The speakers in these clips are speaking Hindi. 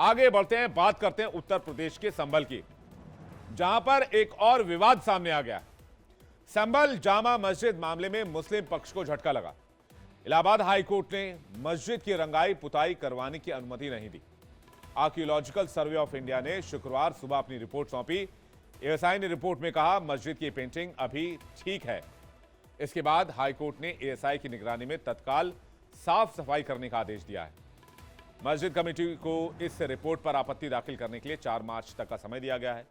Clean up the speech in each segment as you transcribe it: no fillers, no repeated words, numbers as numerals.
आगे बढ़ते हैं, बात करते हैं उत्तर प्रदेश के संभल की, जहां पर एक और विवाद सामने आ गया। संभल जामा मस्जिद मामले में मुस्लिम पक्ष को झटका लगा। इलाहाबाद हाई कोर्ट ने मस्जिद की रंगाई पुताई करवाने की अनुमति नहीं दी। आर्कियोलॉजिकल सर्वे ऑफ इंडिया ने शुक्रवार सुबह अपनी रिपोर्ट सौंपी। एएसआई ने रिपोर्ट में कहा मस्जिद की पेंटिंग अभी ठीक है। इसके बाद हाईकोर्ट ने एएसआई की निगरानी में तत्काल साफ सफाई करने का आदेश दिया है। मस्जिद कमेटी को इस रिपोर्ट पर आपत्ति दाखिल करने के लिए 4 मार्च तक का समय दिया गया है।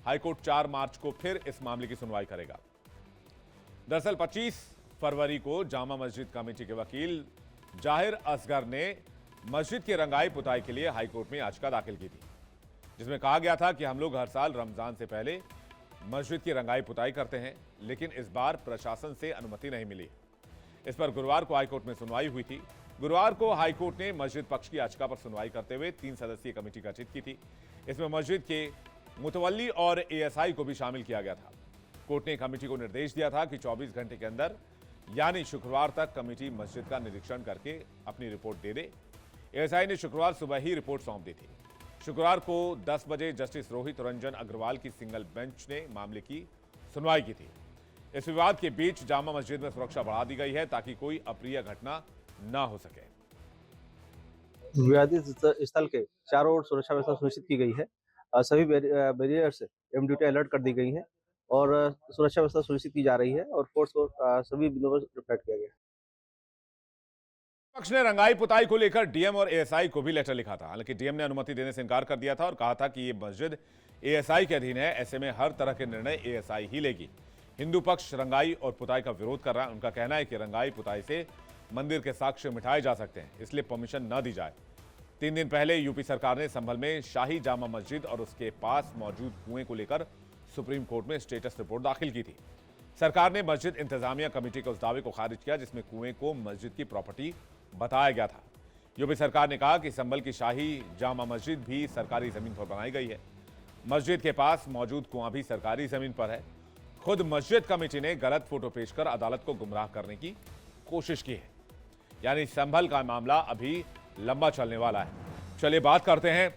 हाईकोर्ट 4 मार्च को फिर इस मामले की सुनवाई करेगा। दरअसल 25 फरवरी को जामा मस्जिद कमेटी के वकील जाहिर असगर ने मस्जिद की रंगाई पुताई के लिए हाईकोर्ट में याचिका दाखिल की थी, जिसमें कहा गया था कि हम लोग हर साल रमजान से पहले मस्जिद की रंगाई पुताई करते हैं, लेकिन इस बार प्रशासन से अनुमति नहीं मिली। इस पर गुरुवार को हाईकोर्ट में सुनवाई हुई थी। गुरुवार को हाईकोर्ट ने मस्जिद पक्ष की याचिका पर सुनवाई करते हुए 3 सदस्यीय कमेटी गठित की थी। इसमें मस्जिद के मुतवल्ली और एएसआई को भी शामिल किया गया था। कोर्ट ने कमेटी को निर्देश दिया था कि 24 घंटे के अंदर यानी शुक्रवार तक कमेटी मस्जिद का निरीक्षण करके अपनी रिपोर्ट दे दे। एएसआई ने शुक्रवार सुबह ही रिपोर्ट सौंप दी थी। शुक्रवार को 10 बजे जस्टिस रोहित रंजन अग्रवाल की सिंगल बेंच ने मामले की सुनवाई की थी। इस विवाद के बीच जामा मस्जिद में सुरक्षा बढ़ा दी गई है ताकि कोई अप्रिय घटना न हो सके। विवादित स्थल के चारों ओर सुरक्षा व्यवस्था सुनिश्चित की गई है। सभी बैरियर से ड्यूटी अलर्ट कर दी गई है और सुरक्षा व्यवस्था सुनिश्चित की जा रही है और फोर्स को सभी बिंदुओं पर रिफ्लेक्ट किया गया है। पक्ष ने रंगाई पुताई को लेकर डीएम और एएसआई को भी लेटर लिखा था। हालांकि डीएम ने अनुमति देने से इनकार कर दिया था और कहा था कि ये मस्जिद एएसआई के अधीन है, ऐसे में हर तरह के निर्णय एएसआई ही लेगी। हिंदू पक्ष रंगाई और पुताई का विरोध कर रहा है। उनका कहना है कि रंगाई पुताई से मंदिर के साक्ष्य मिटाए जा सकते हैं, इसलिए परमिशन न दी जाए। 3 दिन पहले यूपी सरकार ने संभल में शाही जामा मस्जिद और उसके पास मौजूद कुएं को लेकर सुप्रीम कोर्ट में स्टेटस रिपोर्ट दाखिल की थी। सरकार ने मस्जिद इंतजामिया कमेटी के उस दावे को खारिज किया जिसमें कुएं को मस्जिद की प्रॉपर्टी बताया गया था। यूपी सरकार ने कहा कि संभल की शाही जामा मस्जिद भी सरकारी जमीन पर बनाई गई है। मस्जिद के पास मौजूद कुआं भी सरकारी जमीन पर है। खुद मस्जिद कमेटी ने गलत फोटो पेश कर अदालत को गुमराह करने की कोशिश की है। यानी संभल का मामला अभी लंबा चलने वाला है। चलिए बात करते हैं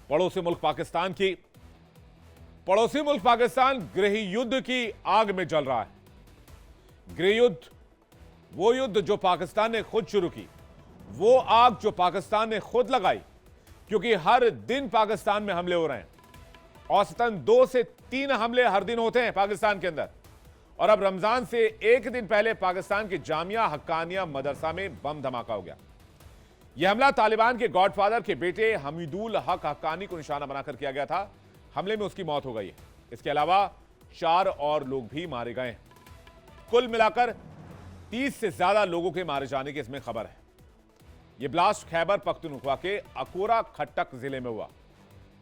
पड़ोसी मुल्क पाकिस्तान की। पड़ोसी मुल्क पाकिस्तान गृह युद्ध की आग में जल रहा है। गृह युद्ध, वो युद्ध जो पाकिस्तान ने खुद शुरू की, वो आग जो पाकिस्तान ने खुद लगाई, क्योंकि हर दिन पाकिस्तान में हमले हो रहे हैं। औसतन 2 से 3 हमले हर दिन होते हैं पाकिस्तान के अंदर। और अब रमजान से 1 दिन पहले पाकिस्तान के जामिया हक्कानिया मदरसा में बम धमाका हो गया। यह हमला तालिबान के गॉडफादर के बेटे हमीदुल हक हक्कानी को निशाना बनाकर किया गया था। हमले में उसकी मौत हो गई है। इसके अलावा 4 और लोग भी मारे गए हैं। कुल मिलाकर 30 से ज्यादा लोगों के मारे जाने की इसमें खबर है। यह ब्लास्ट खैबर पख्तूनख्वा के अकोरा खट्टक जिले में हुआ।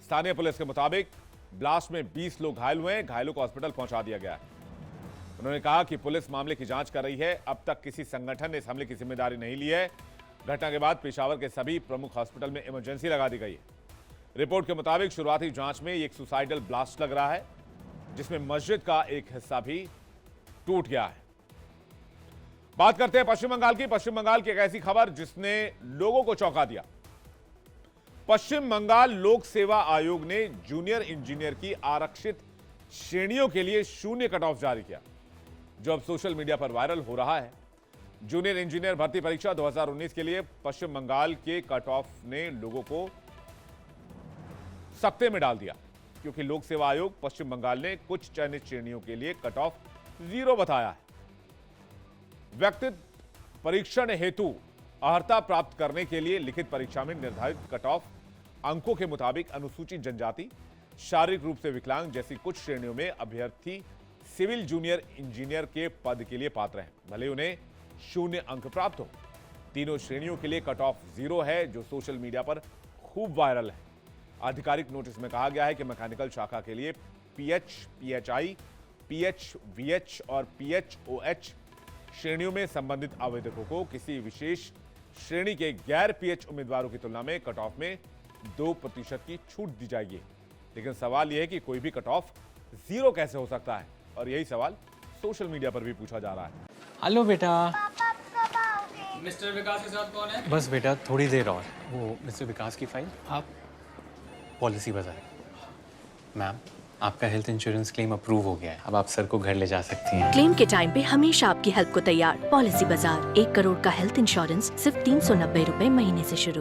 स्थानीय पुलिस के मुताबिक ब्लास्ट में 20 लोग घायल हुए हैं। घायलों को हॉस्पिटल पहुंचा दिया गया है। उन्होंने कहा कि पुलिस मामले की जांच कर रही है। अब तक किसी संगठन ने इस हमले की जिम्मेदारी नहीं ली है। घटना के बाद पेशावर के सभी प्रमुख हॉस्पिटल में इमरजेंसी लगा दी गई है। रिपोर्ट के मुताबिक शुरुआती जांच में एक सुसाइडल ब्लास्ट लग रहा है, जिसमें मस्जिद का एक हिस्सा भी टूट गया है। बात करते हैं पश्चिम बंगाल की। पश्चिम बंगाल की एक ऐसी खबर जिसने लोगों को चौंका दिया। पश्चिम बंगाल लोक सेवा आयोग ने जूनियर इंजीनियर की आरक्षित श्रेणियों के लिए 0 कट ऑफ जारी किया, जो अब सोशल मीडिया पर वायरल हो रहा है। जूनियर इंजीनियर भर्ती परीक्षा 2019 के लिए पश्चिम बंगाल के कट ऑफ ने लोगों को सकते में डाल दिया, क्योंकि लोक सेवा आयोग पश्चिम बंगाल ने कुछ चयनित श्रेणियों के लिए कट ऑफ 0 बताया है। व्यक्तित्व परीक्षण हेतु अर्हता प्राप्त करने के लिए लिखित परीक्षा में निर्धारित कट ऑफ अंकों के मुताबिक अनुसूचित जनजाति, शारीरिक रूप से विकलांग जैसी कुछ श्रेणियों में अभ्यर्थी सिविल जूनियर इंजीनियर के पद के लिए पात्र हैं, भले उन्हें 0 अंक प्राप्त हो। तीनों श्रेणियों के लिए कट ऑफ 0 है, जो सोशल मीडिया पर खूब वायरल है। आधिकारिक नोटिस में कहा गया है कि मैकेनिकल शाखा के लिए पीएच, पीएचआई, पीएचवीएच और पीएचओएच श्रेणियों में संबंधित आवेदकों को किसी विशेष श्रेणी के गैर पीएच उम्मीदवारों की तुलना में कट ऑफ में 2% की छूट दी जाएगी। लेकिन सवाल यह है कि कोई भी कट ऑफ 0 कैसे हो सकता है, और यही सवाल सोशल मीडिया पर भी पूछा जा रहा है। हेलो बेटा। पापा कब आओगे? मिस्टर विकास के साथ कौन है? बस बेटा थोड़ी देर और। वो मिस्टर विकास की फाइल आप पॉलिसी बाजार। मैम, आपका हेल्थ इंश्योरेंस क्लेम अप्रूव हो गया है। अब आप सर को घर ले जा सकती हैं। क्लेम के टाइम पे हमेशा आपकी हेल्प को तैयार। पॉलिसी बाजार, 1 करोड़ का हेल्थ इंश्योरेंस सिर्फ 390 रुपए महीने से शुरू।